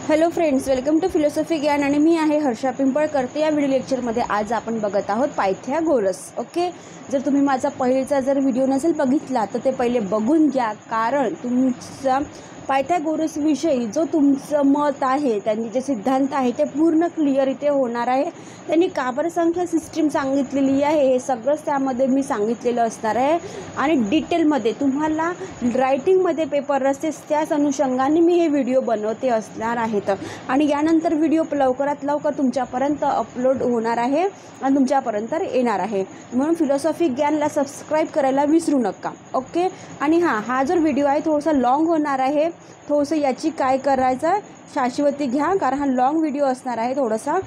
Hello friends, welcome to philosophy ज्ञान आणि मी आहे हर्षा पिंपळकर. या व्हिडिओ लेक्चरमध्ये आज आपण बघत आहोत पायथागोरस. ओके, जर तुम्ही माझा पहिलेचा व्हिडिओ नसेल बघितला तर ते पहिले बघून घ्या, कारण तुमचा पायथागोरस विषयी जो तुमचं मत आहे, त्यांनी जे सिद्धांत आहे ते पूर्ण क्लिअर इथे होणार आहे. त्यांनी का बरं संख्या सिस्टीम सांगितलेली आहे हे सगळंच त्यामध्ये मी सांगितलेलं असणार आहे आणि डिटेलमध्ये तुम्हाला रायटिंगमध्ये पेपर असते त्याच अनुषंगाने मी हे व्हिडिओ बनवते असणार आहेत. आणि यानंतर व्हिडिओ लवकरात लवकर तुमच्यापर्यंत अपलोड होणार आहे आणि तुमच्यापर्यंत येणार आहे. म्हणून फिलॉसॉफी ज्ञानला सबस्क्राईब करायला विसरू नका. ओके, आणि हा जो व्हिडिओ आहे थोडासा लॉंग होणार आहे. थोडंसं याची काय करायचं शाश्वती घ्या, कारण हा लॉंग व्हिडिओ असणार आहे थोडासा.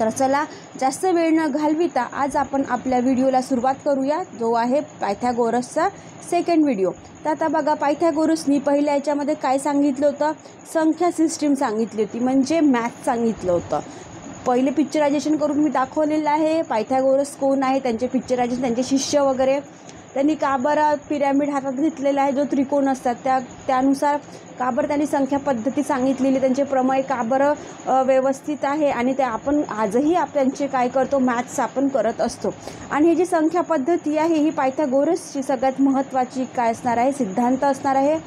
तर चला जास्त वेळ न घालविता आज आपण आपल्या व्हिडिओला सुरुवात करूया, जो आहे पायथागोरसचा सेकंड व्हिडिओ. तर आता बघा, पायथागोरसनी पहिल्या याच्यामध्ये काय सांगितलं होतं, संख्या सिस्टीम सांगितली होती, म्हणजे मॅथ सांगितलं होतं. पहिले पिक्चरायझेशन करून मी दाखवलेलं आहे. पायथागोरस कोण आहे, त्यांचे पिक्चरायझेशन, त्यांचे शिष्य वगैरे, त्यांनी का बरं पिरॅमिड हातात घेतलेला आहे, जो त्रिकोण असतात त्यानुसार का बरं त्यांनी संख्या पद्धती सांगितलेली, त्यांचे प्रमेय का बरं व्यवस्थित आहे, आणि ते आपण आजही त्यांचे काय करतो, मॅथ्स आपण करत असतो. आणि ही जी संख्या पद्धती आहे ही पायथागोरसची सगळ्यात महत्त्वाची काय असणार आहे, सिद्धांत असणार आहे.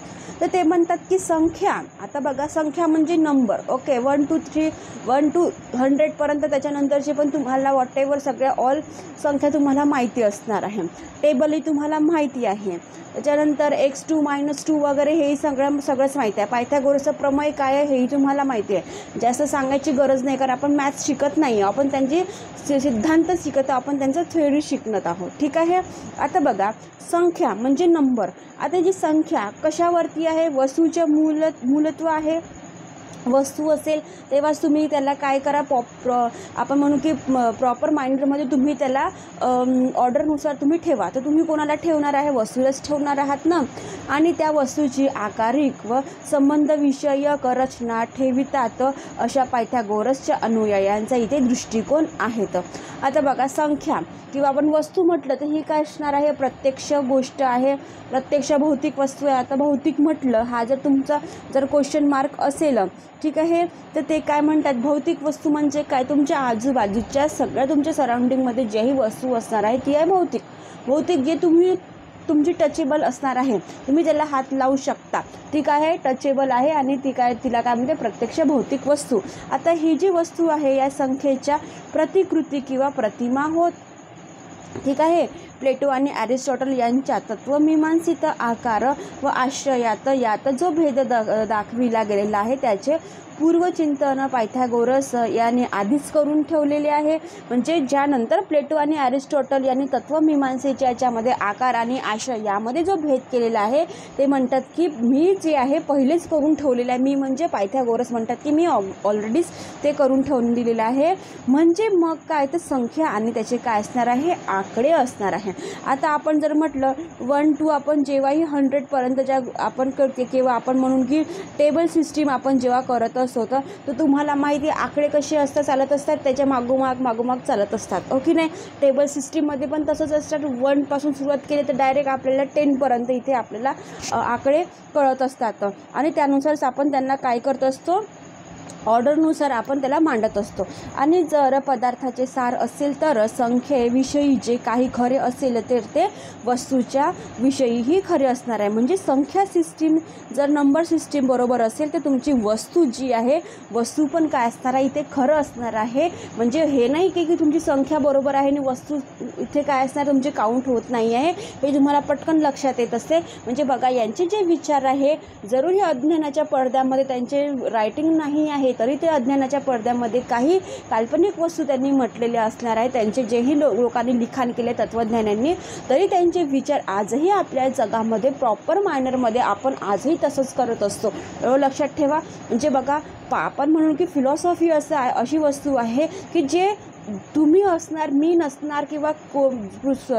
तर ते म्हणतात की संख्या, आता बघा संख्या म्हणजे नंबर. ओके, 1 to 3 1 to 100पर्यंत, त्याच्यानंतरचे पण तुम्हाला वॉटेवर सगळ्या ऑल संख्या तुम्हाला माहिती असणार आहे. टेबलही तुम्हाला माहिती आहे. त्याच्यानंतर x2 -2 वगैरे हे सगळंच माहिती आहे. पायथागोरसचं प्रमेय काय आहे हेही तुम्हाला माहिती आहे. जास्त सांगायची गरज नाही, कारण आपण मॅथ्स शिकत नाही, आपण त्यांची सिद्धांत शिकत आहोत, आपण त्यांचं थ्योरी शिकत आहोत. ठीक आहे. आता बघा, संख्या म्हणजे नंबर. आता जी संख्या कशावरती आहे, वस्तूचे मूलत्व आहे. वस्तू असेल तेव्हाच तुम्ही त्याला काय करा, आपण म्हणू की प्रॉपर माइंडमध्ये तुम्ही त्याला ऑर्डरनुसार तुम्ही ठेवा. तर तुम्ही कोणाला ठेवणार आहे, वस्तूलाच ठेवणार आहात ना. आणि त्या वस्तूची आकारिक व संबंध विषयक रचना ठेवितात अशा पायथागोरसच्या अनुयायांचा इथे दृष्टिकोन आहेत. आता बघा, संख्या किंवा आपण वस्तू म्हटलं तर ही काय असणार आहे, प्रत्यक्ष गोष्ट आहे, प्रत्यक्ष भौतिक वस्तू आहे. आता भौतिक म्हटलं, हा जर तुमचा क्वेश्चन मार्क असेल, ठीक आहे, तर ते काय म्हणतात, भौतिक वस्तू म्हणजे काय, तुमच्या आजूबाजूच्या सगळ्या तुमच्या सराउंडिंगमध्ये ज्याही वस्तू असणार आहे ती आहे भौतिक. भौतिक जे तुमची टचेबल असणार आहे, तुम्ही त्याला हात लावू शकता, ठीक आहे, टचेबल आहे, आणि तिला काय म्हणते, प्रत्यक्ष भौतिक वस्तू. आता ही जी वस्तू आहे या संख्येच्या प्रतिकृती किंवा प्रतिमा होत. ठीक आहे. प्लेटो आणि ॲरिस्टॉटल यांच्या तत्वमीमांसित आकार व आश्रयात यात जो भेद दाखविला गेलेला आहे त्याचे पूर्वचिंतन पायथागोरस यांनी आधीच करून ठेवलेले आहे. म्हणजे ज्यानंतर प्लेटो आणि ॲरिस्टॉटल यांनी तत्वमीमांसेच्या याच्यामध्ये आकार आणि आश्रय यामध्ये जो भेद केलेला आहे, ते म्हणतात की मी जे आहे पहिलेच करून ठेवलेलं आहे. मी म्हणजे पायथागोरस म्हणतात की मी ऑलरेडीच ते करून ठेवून दिलेलं आहे. म्हणजे मग काय, तर संख्या आणि त्याचे काय असणार आहे, आकडे असणार आहे. आता आपण जर म्हटलं 1 to आपण जेव्हाही 100पर्यंत ज्या आपण करते, किंवा आपण म्हणून की टेबल सिस्टीम आपण जेव्हा करत असतो, तर तुम्हाला माहिती आहे आकडे कसे असतात, चालत असतात, त्याच्या मागोमाग चालत असतात. ओके नाही, टेबल सिस्टीममध्ये पण तसंच असतात. 1 पासून सुरुवात केली तर डायरेक्ट आपल्याला 10पर्यंत इथे आपल्याला आकडे कळत असतात, आणि त्यानुसारच आपण त्यांना काय करत असतो, ऑर्डरनुसार आपण त्याला मांडत असतो. आणि जर पदार्थाचे सार असेल तर संख्येविषयी जे काही खरे असेल तर ते वस्तूच्या विषयीही खरे असणार आहे. म्हणजे संख्या सिस्टीम जर नंबर सिस्टीम बरोबर असेल तर तुमची वस्तू जी आहे, वस्तू पण काय असणार आहे, इथे खरं असणार आहे. म्हणजे हे नाही की तुमची संख्या बरोबर आहे आणि वस्तू इथे काय असणार, तुमचे काउंट होत नाही आहे, हे तुम्हाला पटकन लक्षात येत असते. म्हणजे बघा, यांचे जे विचार आहे, जरूर अज्ञानाच्या पडद्यामध्ये त्यांचे रायटिंग नाही आहे, तरी ते अज्ञानाच्या पडद्यामध्ये काही काल्पनिक वस्तू त्यांनी म्हटलेल्या असणार आहे. त्यांचे जेही लोकांनी लिखाण केले तत्त्वज्ञानांनी, तरी त्यांचे विचार आजही आपल्या जगामध्ये प्रॉपर मायनरमध्ये आपण आजही तसंच करत असतो. लक्षात ठेवा. म्हणजे बघा, आपण म्हणून की फिलॉसॉफी अशी वस्तू आहे की जे तुम्ही असणार, मी नसणार किंवा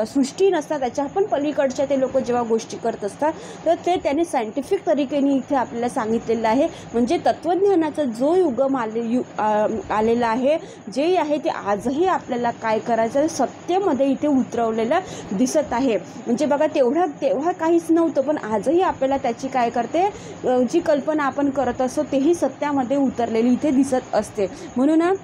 सृष्टी नसणार, त्याच्या पण पलीकडच्या ते लोक जेव्हा गोष्टी करत असतात तर ते त्यांनी सायंटिफिक तरीकेने इथे आपल्याला सांगितलेलं आहे. म्हणजे तत्त्वज्ञानाचा जो युगम आलेला आहे, जे आहे ते आजही आपल्याला काय करायचं सत्तेमध्ये इथे उतरवलेलं दिसत आहे. म्हणजे बघा तेव्हा काहीच नव्हतं, पण आजही आपल्याला त्याची काय करते, जी कल्पना आपण करत असतो तेही सत्यामध्ये उतरलेली इथे दिसत असते. म्हणून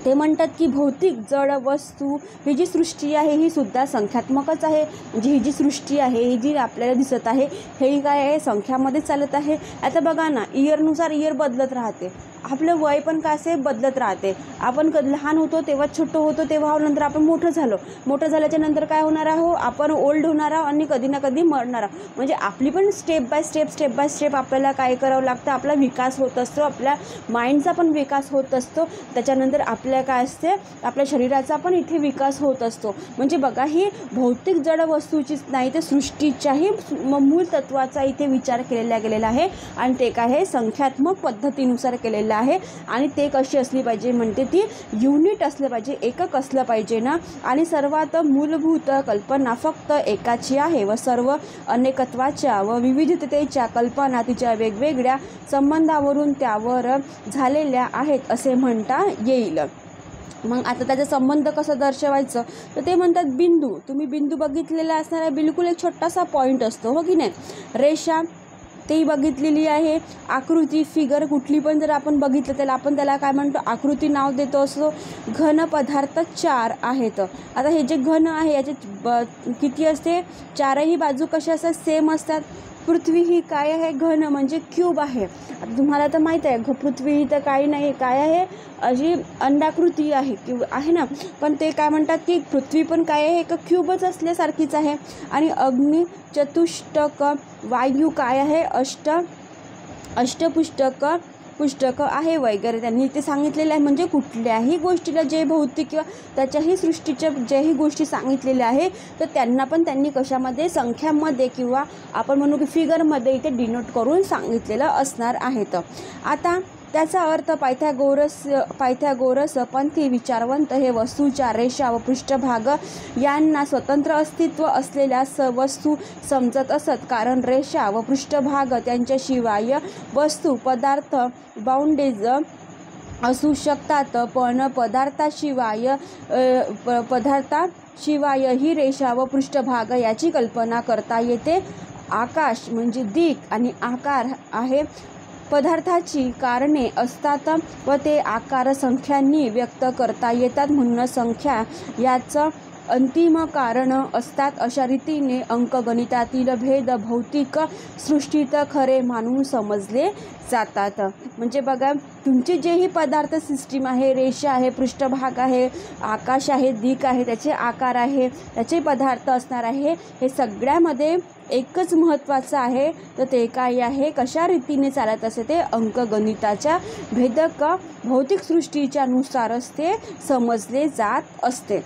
ते म्हणतात की भौतिक जड वस्तू ही जी सृष्टी आहे ही सुद्धा संख्यात्मकच आहे. म्हणजे ही जी सृष्टी आहे, ही जी आपल्याला दिसत आहे, हे काय आहे, संख्यामध्ये चालत आहे. आता बघा ना, इयरनुसार इयर बदलत राहते, आपलं वय पण काय असे बदलत राहते. आपण लहान होतो तेव्हा छोटं होतो, तेव्हा नंतर आपण मोठं झाल्याच्या नंतर काय होणार आहोत, आपण ओल्ड होणार आहोत आणि कधी ना कधी मरणार आहोत. म्हणजे आपली पण स्टेप बाय स्टेप आपल्याला काय करावं लागतं, आपला विकास होत असतो, आपल्या माइंडचा पण विकास होत असतो. त्याच्यानंतर आपल्या काय असते, आपल्या शरीराचा पण इथे विकास होत असतो. म्हणजे बघा, ही भौतिक जड वस्तूचीच नाही तर सृष्टीच्याही मूळ तत्वाचा इथे विचार केलेला गेलेला आहे. आणि ते काय आहे, संख्यात्मक पद्धतीनुसार केलेलं आहे. आणि ते कशी असली पाहिजे, म्हणते ती युनिट असलं पाहिजे, एकक असलं पाहिजे ना. आणि सर्वात मूलभूत कल्पना फक्त एकाची आहे व सर्व अनेकत्वाच्या व विविधतेच्या कल्पना तिच्या वेगवेगळ्या संबंधावरून त्यावर झालेल्या आहेत असे म्हणता येईल. मग आता त्याचा संबंध कसा दर्शवायचं, तर ते म्हणतात बिंदू. तुम्ही बिंदू बघितलेला असणार आहे, बिलकुल एक छोटासा पॉईंट असतो, हो की नाही. रेषा तेही बघितलेली आहे. आकृती, फिगर कुठली पण जर आपण बघितलं त्याला आपण त्याला काय म्हणतो, आकृती नाव देतो असतो. घन पदार्थ 4 आहेत. आता हे जे घन आहे याचे किती असते, 4ही बाजू कशा असतात, सेम असतात. पृथ्वी ही काय आहे, घन म्हणजे क्यूब आहे. आता तुम्हाला तर माहीत आहे पृथ्वी ही तर काही नाही, काय आहे, अशी अंडाकृती आहे किंवा आहे ना. पण ते काय म्हणतात की पृथ्वी पण काय आहे, एक क्यूबच असल्यासारखीच आहे. आणि अग्नी चतुष्टक, वायू काय आहे, पुष्टक आहे वगैरे त्यांनी ते सांगितलेलं आहे. म्हणजे कुठल्याही गोष्टीला जे भौतिक किंवा त्याच्याही सृष्टीच्या ज्याही गोष्टी सांगितलेल्या आहे तर त्यांना पण त्यांनी कशामध्ये, संख्यामध्ये किंवा आपण म्हणू की फिगरमध्ये इथे डिनोट करून सांगितलेलं असणार आहेत. आता त्याचा अर्थ पायथागोरस पंथी विचारवंत हे वस्तूच्या रेषा व पृष्ठभाग यांना स्वतंत्र अस्तित्व असलेल्या वस्तू समजत असत. कारण रेषा व पृष्ठभाग त्यांच्याशिवाय वस्तू पदार्थ बाउंडेज असू शकतात, पण पदार्थाशिवाय ही रेषा व पृष्ठभाग याची कल्पना करता येते. आकाश म्हणजे दिक आणि आकार आहे. पदार्थाची कारणे असतात व ते आकार संख्यांनी व्यक्त करता येतात. म्हणून संख्या याचं अंतिम कारण असतात. अशा रीतीने अंकगणितातील भेद भौतिक सृष्टीत खरे मानून समजले जातात. म्हणजे बघा, तुमचे जेही पदार्थ सिस्टीम आहे, रेषा आहे, पृष्ठभाग आहे, आकाश आहे, दिक आहे, त्याचे आकार आहे, त्याचे पदार्थ असणार आहे, हे सगळ्यामध्ये एकच महत्त्वाचं आहे. तर ते काय आहे, कशा रीतीने चालत असते, ते अंकगणिताच्या भेदक भौतिक सृष्टीच्या नुसारच ते समजले जात असते.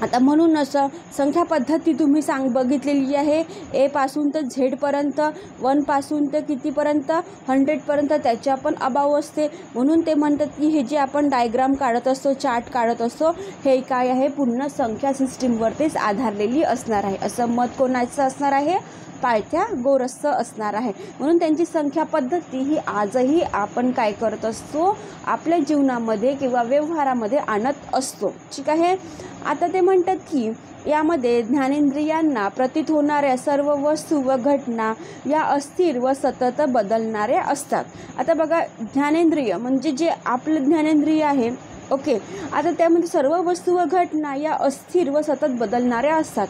आता म्हणूनच संख्या पद्धती तुम्ही बघितलेली आहे. ए पासून तर झेडपर्यंत, 1 पासून तर कितीपर्यंत, 100पर्यंत त्याच्या पण अभाव असते. म्हणून ते म्हणतात की हे जे आपण डायग्राम काढत असतो, चार्ट काढत असतो, हे काय आहे, पूर्ण संख्या सिस्टीमवरतीच आधारलेली असणार आहे. असं मत कोणाचं असणार आहे, पायथागोरसचं असणार आहे. म्हणून त्यांची संख्या पद्धती ही आजही आपण काय करत असतो, आपल्या जीवनामध्ये किंवा व्यवहारामध्ये आणत असतो. ठीक आहे. आता ते म्हणतात की यामध्ये ज्ञानेंद्रियांना प्रतीत होणाऱ्या सर्व वस्तू व घटना या अस्थिर व सतत बदलणाऱ्या असतात. आता बघा, ज्ञानेंद्रिय म्हणजे जे आपलं ज्ञानेंद्रिय आहे, ओके. आता त्यामध्ये सर्व वस्तू व घटना या अस्थिर व सतत बदलणाऱ्या असतात.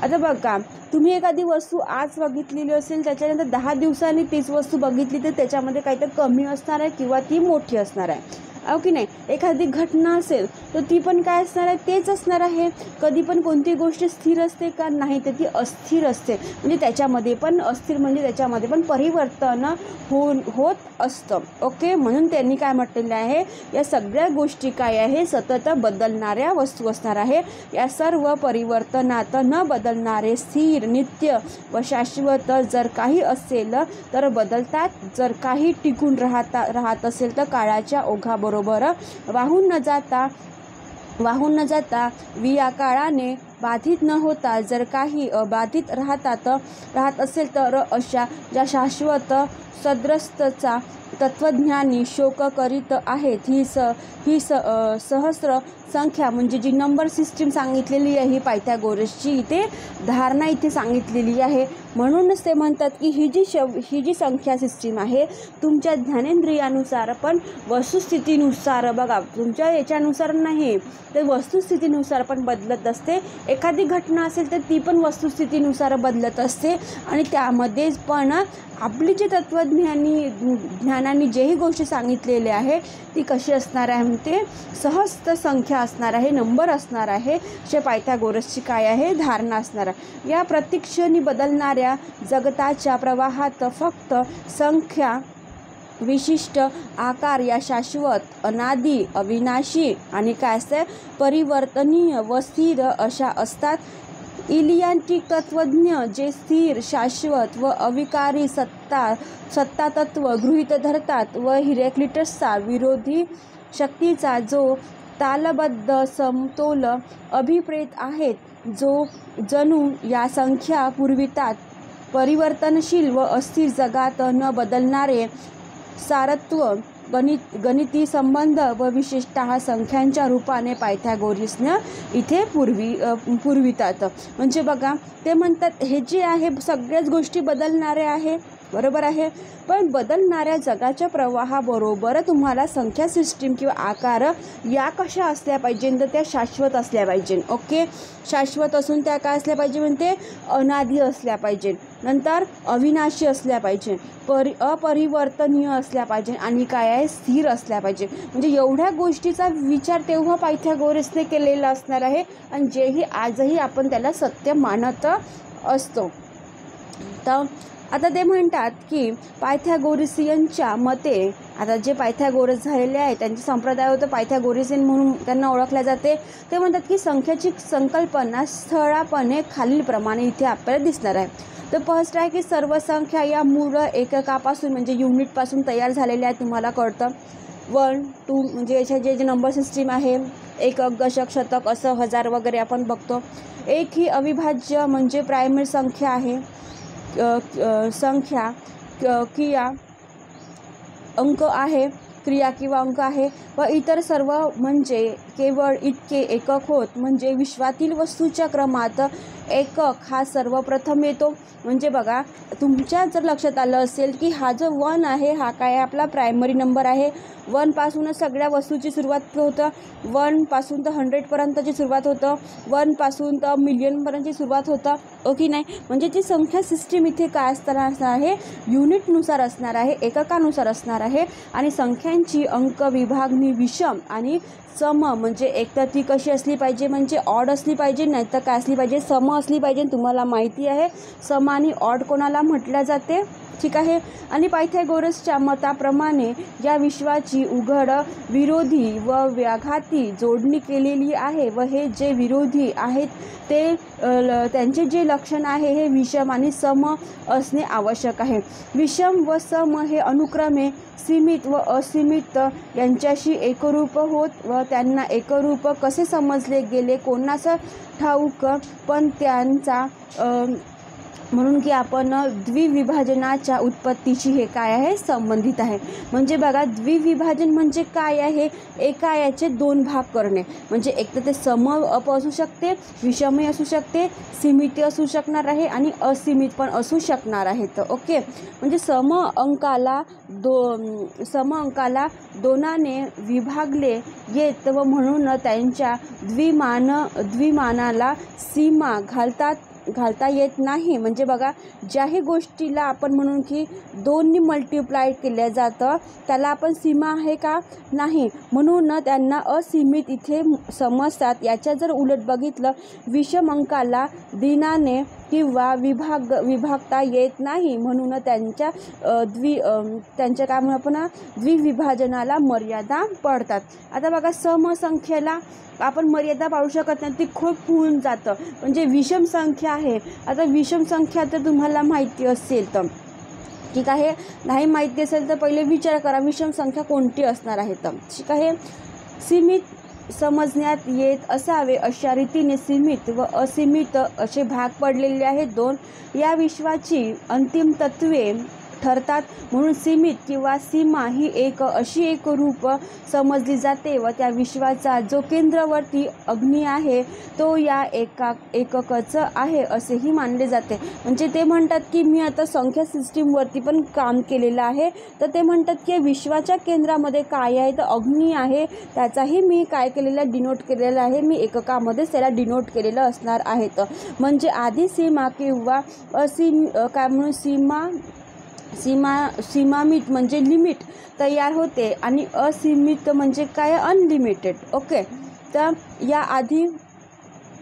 आता बघा, तुम्ही एखादी वस्तू आज बघितलेली असेल, त्याच्यानंतर 10 दिवसांनी तीच वस्तू बघितली तर त्याच्यामध्ये काहीतरी कमी असणार आहे किंवा ती मोठी असणार आहे, हो की नाही. एखादी घटना असेल तर ती पण काय असणार आहे, तेच असणार आहे. कधी पण कोणती गोष्ट स्थिर असते का, नाही, तर ती अस्थिर असते. म्हणजे त्याच्यामध्ये पण अस्थिर म्हणजे त्याच्यामध्ये पण परिवर्तन होत असतं, ओके. म्हणून त्यांनी काय म्हटलेलं आहे, या सगळ्या गोष्टी काय आहे, सतत बदलणाऱ्या वस्तू असणार आहे. या सर्व परिवर्तनात न बदलणारे स्थिर, नित्य व शाश्वत जर काही असेल तर बदलतात. जर काही टिकून राहत असेल तर काळाच्या ओघाबरोबर वाहून न जाता वाहून न जाता वियाकाळाने बाधित न होता जर काही अबाधित राहत असेल तर अशा ज्या शाश्वत सद्रस्तचा तत्वज्ञानी शोक करीत आहेत. ही सहस्र संख्या म्हणजे जी नंबर सिस्टीम सांगितलेली आहे ही पायथागोरसची इथे धारणा इथे सांगितलेली आहे. म्हणूनच ते म्हणतात की ही जी संख्या सिस्टीम आहे तुमच्या ज्ञानेंद्रियानुसार पण वस्तुस्थितीनुसार, बघा तुमच्या याच्यानुसार नाही तर वस्तुस्थितीनुसार पण बदलत असते. एखादी घटना असेल तर ती पण वस्तुस्थितीनुसार बदलत असते आणि त्यामध्ये पण आपली जे ज्ञानाने जेही गोष्टी सांगितलेल्या आहे ती कशी असणार आहे म्हणते सहस्त्र संख्या असणार आहे, नंबर असणार आहे. अशा पायथागोरसची काय आहे धारणा असणार आहे. या प्रतिक्षणी बदलणाऱ्या जगताच्या प्रवाहात फक्त संख्या विशिष्ट आकार या शाश्वत अनादी अविनाशी आणि काय असते परिवर्तनीय व स्थिर अशा असतात. इलियांटिक तत्वज्ञ जे स्थिर शाश्वत व अविकारी सत्ता तत्व गृहीत धरतात व हिरॅक्लिटसचा विरोधी शक्तीचा जो तालबद्ध समतोल अभिप्रेत आहेत, जो जणू या संख्या पुरवितात. परिवर्तनशील व अस्थिर जगात न बदलणारे सारत्व गणिती संबंध व विशेषतः संख्यांच्या रूपाने पायथागोरसने इथे पुरवितात. म्हणजे बघा ते म्हणतात हे जे आहे सगळ्याच गोष्टी बदलणाऱ्या आहे, बरोबर आहे, पण बदलणाऱ्या जगाच्या प्रवाहाबरोबर तुम्हाला संख्या सिस्टीम किंवा आकार या कशा असल्या पाहिजे तर त्या शाश्वत असल्या पाहिजे. ओके, शाश्वत असून त्या काय असल्या पाहिजे म्हणते अनादी असल्या पाहिजे, नंतर अविनाशी असल्या पाहिजे, अपरिवर्तनीय असल्या पाहिजे आणि काय आहे स्थिर असल्या पाहिजे. म्हणजे एवढ्या गोष्टीचा विचार तेव्हा पायथागोरसने केलेला असणार आहे आणि जेही आजही आपण त्याला सत्य मानत असतो. तर आता ते म्हणतात की पायथागोरसियनच्या मते, आता जे पायथागोरस झालेले आहेत त्यांचे संप्रदाय होतं पायथागोरसियन म्हणून त्यांना ओळखले जाते. ते म्हणतात की संख्येची संकल्पना स्थळापणे खालीलप्रमाणे इथे आपल्याला दिसणार आहे. तर फर्स्ट आहे की सर्व संख्या या मूळ एककापासून म्हणजे युनिटपासून तयार झालेल्या आहेत. तुम्हाला कळतं 1, 2 म्हणजे याच्या जे नंबर सिस्टीम आहे एकक दशक शतक असं हजार वगैरे आपण बघतो. एक ही अविभाज्य म्हणजे प्रायमरी संख्या आहे. संख्या क्रिया अंक आहे, क्रिया किंवा अंक आहे व इतर सर्व म्हणजे केवळ इतके एकक होत. म्हणजे विश्वातील वस्तूच्या क्रमात एकक हा सर्वप्रथम येतो. म्हणजे बघा तुमच्या जर लक्षात आलं असेल की हा जो 1 आहे हा काय आपला प्रायमरी नंबर आहे. 1 पासूनच सगळ्या वस्तूची सुरुवात होतं. 1 पासून तर 100पर्यंतची सुरुवात होतं. 1 पासून तर मिलियनपर्यंतची सुरुवात होतं, ओके नाही. म्हणजे ती संख्या सिस्टीम इथे काय असणार आहे युनिटनुसार असणार आहे, एककानुसार असणार आहे. आणि संख्यांची अंक विभागणी विषम आणि सम म्हणजे एक तर ती कशी असली पाहिजे म्हणजे ऑड असली पाहिजे, नाही तर काय असली पाहिजे सम असली पाहिजे. तुम्हाला माहिती आहे सम आणि ऑड कोणाला म्हटलं जाते, ठीक आहे. आणि पायथागोरसच्या मताप्रमाणे या विश्वाची उघड विरोधी व व्याघाती जोडणी केलेली आहे व हे जे विरोधी आहेत ते त्यांचे जे लक्षण आहे हे विषम आणि सम असणे आवश्यक आहे. विषम व सम हे अनुक्रमे सीमित व असीमित यांच्याशी एकरूप होत व त्यांना एकरूप कसे समजले गेले कोणास ठाऊक, पण त्यांचा म्हणून की आपण द्विविभाजनाच्या उत्पत्तीशी हे काय आहे संबंधित आहे. म्हणजे बघा द्विविभाजन म्हणजे काय आहे एका याचे 2 भाग करणे. म्हणजे एक तर ते सम असू शकते, विषमही असू शकते, सीमित असू शकणार आहे आणि असीमित पण असू शकणार आहेत. ओके, म्हणजे सम अंकाला दोनाने विभागले येत व म्हणून त्यांच्या द्विमानाला सीमा घालता येत नाही. म्हणजे बघा ज्याही गोष्टीला आपण म्हणून की 2नी मल्टिप्लाय केल्या जातं त्याला आपण सीमा आहे का नाही, म्हणून त्यांना असीमित इथे समजतात. याच्या जर उलट बघितलं विषम अंकाला दिनाने किंवा विभागता येत नाही, म्हणून त्यांच्या काय म्हणून आपण द्विविभाजनाला मर्यादा पडतात. आता बघा समसंख्येला आपण मर्यादा पाळू शकत नाही, ती खूप होऊन जातं. म्हणजे विषम संख्या आहे. आता विषम संख्या तर तुम्हाला माहिती असेल तर ठीक आहे, नाही माहिती असेल तर पहिले विचार करा विषम संख्या कोणती असणार आहे तर ठीक आहे. समजण्यात येत असावे अशा रीतीने सीमित व असीमित असे भाग पडलेले आहेत दोन. या विश्वाची अंतिम तत्वे ठरतात. म्हणून सीमित किंवा सीमा ही अशी एक रूप समजली जाते व त्या विश्वाचा जो केंद्रवर्ती अग्नी आहे तो या एककच आहे असेही मानले जाते. म्हणजे ते म्हणतात की मी आता संख्या सिस्टीमवरती पण काम केलेलं आहे, तर ते म्हणतात की विश्वाच्या केंद्रामध्ये काय आहे तर अग्नी आहे, त्याचाही मी काय केलेला सीमा केलेला आहे, मी एककामध्येच त्याला डिनोट केलेलं असणार आहे. म्हणजे आधी सीमा किंवा काय म्हणून सीमामित म्हणजे लिमिट तयार होते आणि असीमित म्हणजे काय अनलिमिटेड. ओके, तर या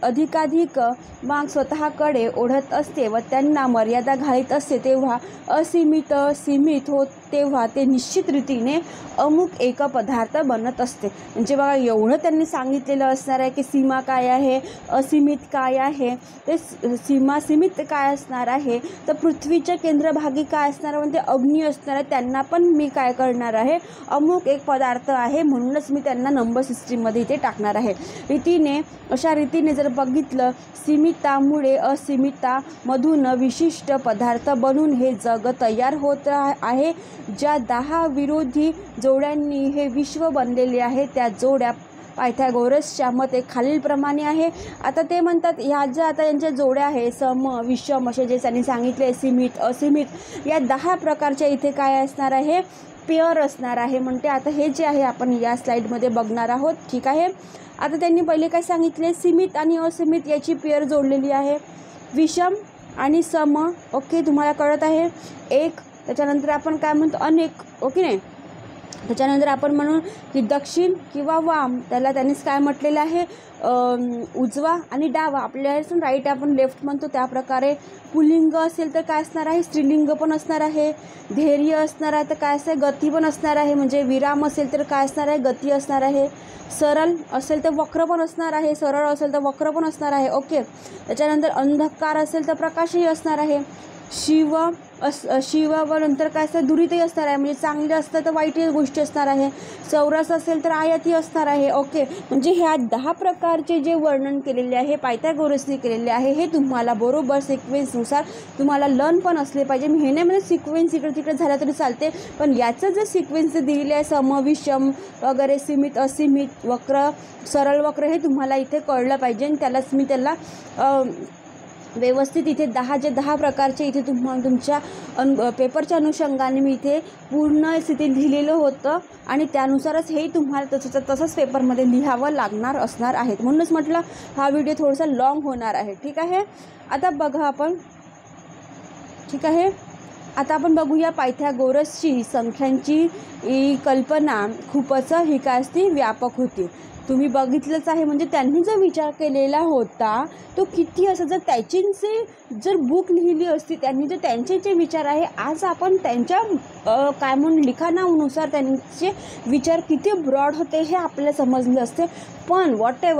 अधिकाधिक माग स्वतःकडे ओढत असते व त्यांना मर्यादा घालीत असते. तेव्हा सीमित होत तेव्हा ते निश्चित रीतीने अमुक एक पदार्थ बनत असते. म्हणजे बघा एवढं त्यांनी सांगितलेलं असणार आहे की सीमा काय आहे, असीमित काय आहे, ते सीमित काय असणार आहे, तर पृथ्वीच्या केंद्रभागी काय असणार म्हणजे अग्नी असणार आहे. त्यांना पण मी काय करणार आहे, अमुक एक पदार्थ आहे म्हणूनच मी त्यांना नंबर सिस्टीममध्ये इथे टाकणार आहे. अशा रीतीने जर बघितलं, सीमितामुळे असीमितामधून विशिष्ट पदार्थ बनून हे जग तयार होत आहे. ज्या 10 विरोधी जोड्यांनी हे विश्व बनलेले आहे त्या जोड्या पायथागोरसच्या मते खालीलप्रमाणे आहे. आता ते म्हणतात ह्या ज्या आता यांच्या जोड्या आहे सम विषम असे जे त्यांनी सांगितले, सीमित असीमित, या 10 प्रकारच्या इथे काय असणार आहे, पेअर असणार आहे. म्हणते आता हे जे आहे आपण या स्लाईडमध्ये बघणार आहोत. ठीक आहे, आता त्यांनी पहिले काय सांगितले, सीमित आणि असीमित याची पेअर जोडलेली आहे, विषम आणि सम. ओके, तुम्हाला कळत आहे. एक, त्याच्यानंतर आपण काय म्हणतो अनेक. ओके नाही, त्याच्यानंतर आपण म्हणू की दक्षिण किंवा वाम, त्याला त्यांनीच काय म्हटलेलं आहे, उजवा आणि डावा. आपल्याला राईट आपण लेफ्ट म्हणतो त्याप्रकारे. पुल्लिंग असेल तर काय असणार आहे, स्त्रीलिंग पण असणार आहे. धैर्य असणार आहे तर काय असणार, गती पण असणार आहे. म्हणजे विराम असेल तर काय असणार आहे, गती असणार आहे. सरळ असेल तर वक्र पण असणार आहे, सरळ असेल तर वक्र पण असणार आहे. ओके, त्याच्यानंतर अंधकार असेल तर प्रकाशही असणार आहे. शिव व नंतर काय असतं, दुरितही असणार आहे. म्हणजे चांगले असतं तर वाईटही गोष्टी असणार आहे. चौरस असेल तर आयतही असणार आहे. ओके, म्हणजे ह्या 10 प्रकारचे जे वर्णन केलेले आहे पायथागोरसने केलेले आहे हे तुम्हाला बरोबर सिक्वेन्सनुसार तुम्हाला लर्न पण असले पाहिजे. मी हे नाही म्हणजे सिक्वेन्स इकडे तिकडे झाला तरी चालते, पण याचं जे सिक्वेन्स दिलेले आहे सम विषम वगैरे, सीमित असीमित, वक्र सरळ वक्र, हे तुम्हाला इथे कळलं पाहिजे. आणि त्यालाच मी त्याला व्यवस्थित इथे 10 प्रकारचे इथे तुमच्या पेपरच्या अनुषंगाने मी इथे पूर्ण स्थिती लिहिलेलं होतं आणि त्यानुसारच हे तुम्हाला तसंच पेपरमध्ये लिहावं लागणार असणार आहेत. म्हणूनच म्हटलं हा व्हिडिओ थोडासा लॉंग होणार आहे. ठीक आहे, आता बघा आपण. ठीक आहे, आता आपण बघूया पायथागोरसची संख्यांची कल्पना खूपच ही काय असते, व्यापक होती. तुम्ही बघितलंच आहे. म्हणजे त्यांनी जो विचार केलेला होता तो किती असं, जर त्याचींचे जर बुक लिहिली असती, त्यांनी जर त्यांचे जे विचार आहे आज आपण त्यांच्या काय म्हणून लिखाणानुसार त्यांचे विचार किती ब्रॉड होते हे आपल्याला समजले असते. पण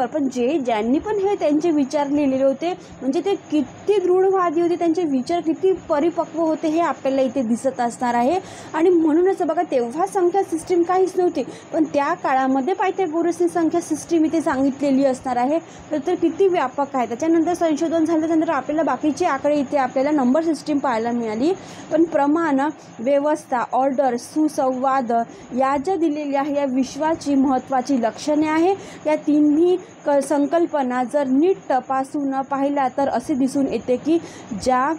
पण ज्यांनी पण हे त्यांचे विचार लिहिलेले होते म्हणजे ते किती दृढवादी होते, त्यांचे विचार किती परिपक्व होते हे आपल्याला इथे दिसत असणार आहे. आणि म्हणूनच बघा तेव्हा संख्या सिस्टीम काहीच नव्हती, पण त्या काळामध्ये पायथागोरसने संख्या सिस्टीम इथे सांगितलेली असणार आहे. तर किती व्यापक आहे. त्याच्यानंतर संशोधन झालं, त्यानंतर आपल्याला बाकीचे आकडे इथे आपल्याला नंबर सिस्टीम पाहायला मिळाली. पण प्रमाण, व्यवस्था, ऑर्डर, सुसंवाद या ज्या दिलेल्या आहे या विश्वाची महत्त्वाची लक्षणे आहे. या तिन्ही संकल्पना जर नीट तपासून पाहिला तर असे दिसून येते की ज्या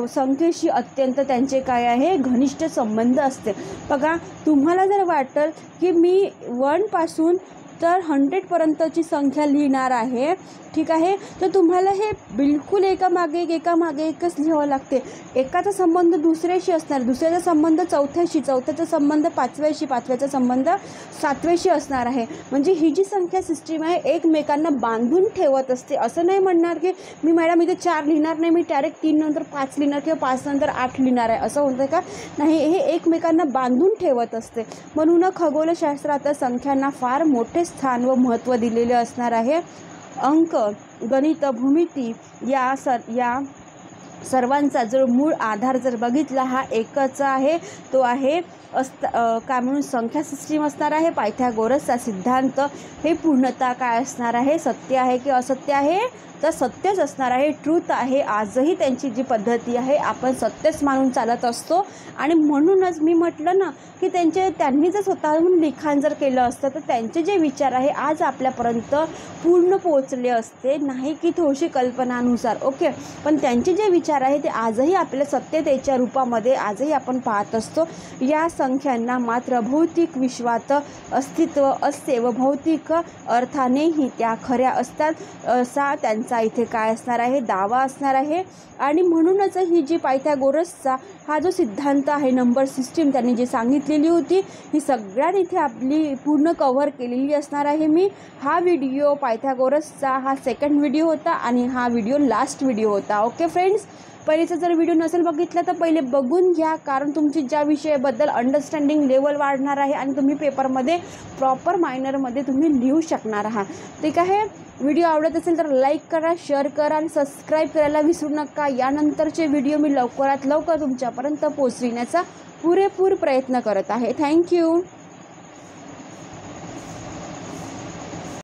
संख्येशी अत्यंत त्यांचे काय आहे, घनिष्ठ संबंध असते. बघा तुम्हाला जर वाटतं की मी 1 पासून तर 100 पर्यंतची संख्या लिहिणार आहे, ठीक आहे, तर तुम्हाला हे बिलकुल एकामागे एकच लिहावं लागते. एकाचा संबंध दुसऱ्याशी असणार, दुसऱ्याचा संबंध चौथ्याशी, चौथ्याचा संबंध पाचव्याशी, पाचव्याचा संबंध सातव्याशी असणार आहे. म्हणजे ही जी संख्या सिस्टीम आहे एकमेकांना बांधून ठेवत असते. असं नाही म्हणणार की मी मॅडम इथे 4 लिहिणार नाही, मी डायरेक्ट 3 नंतर 5 लिहिणार किंवा 5 नंतर 8 लिहिणार आहे, असं होतं का? नाही, हे एकमेकांना बांधून ठेवत असते. म्हणून खगोलशास्त्रात संख्यांना फार मोठे स्थान व महत्त्व दिलेले असणार आहे. अंक, गणित, भूमिती या सर्वांचा जो मूळ आधार जर बघितला हा एकच आहे, तो आहे काय म्हणून संख्या सिस्टीम असणार आहे. पायथागोरसचा सिद्धांत हे पूर्णतः काय असणार आहे, सत्य आहे की असत्य आहे, तर सत्यच असणार आहे, ट्रूथ आहे. आजही त्यांची जी पद्धती आहे आपण सत्यच मानून चालत असतो. आणि म्हणूनच मी म्हटलं ना की त्यांनी जर स्वतःहून लिखाण जर केलं असतं तर त्यांचे जे विचार आहे आज आपल्यापर्यंत पूर्ण पोचले असते, नाही की थोडीशी कल्पनानुसार. ओके, पण त्यांचे जे विचार आहे ते आजही आपल्या सत्यतेच्या रूपामध्ये आजही आपण पाहत असतो. या संख्यांना मात्र भौतिक विश्वात अस्तित्व असते व भौतिक अर्थानेही त्या खऱ्या असतात असा त्यांचा इथे काय असणार आहे, दावा असणार आहे. आणि म्हणूनच ही जी पायथागोरसचा हा जो सिद्धांत आहे, नंबर सिस्टीम त्यांनी जी सांगितलेली होती, ही सगळ्यात इथे आपली पूर्ण कव्हर केलेली असणार आहे मी. हा व्हिडिओ पायथागोरसचा हा सेकंड व्हिडिओ होता आणि हा व्हिडिओ लास्ट व्हिडिओ होता. ओके फ्रेंड्स, पहिलेचा जर व्हिडिओ नसेल बघितला तर पहिले बघून घ्या, कारण तुमची ज्या विषयाबद्दल अंडरस्टँडिंग लेवल वाढणार आहे आणि तुम्ही पेपरमध्ये प्रॉपर मायनरमध्ये तुम्ही लिहू शकणार आहात. ठीक आहे, व्हिडिओ आवडत असेल तर लाईक करा, शेअर करा आणि सबस्क्राईब करायला विसरू नका. यानंतरचे व्हिडिओ मी लवकरात लवकर तुमच्यापर्यंत पोहोचविण्याचा पुरेपूर प्रयत्न करत आहे. थँक्यू.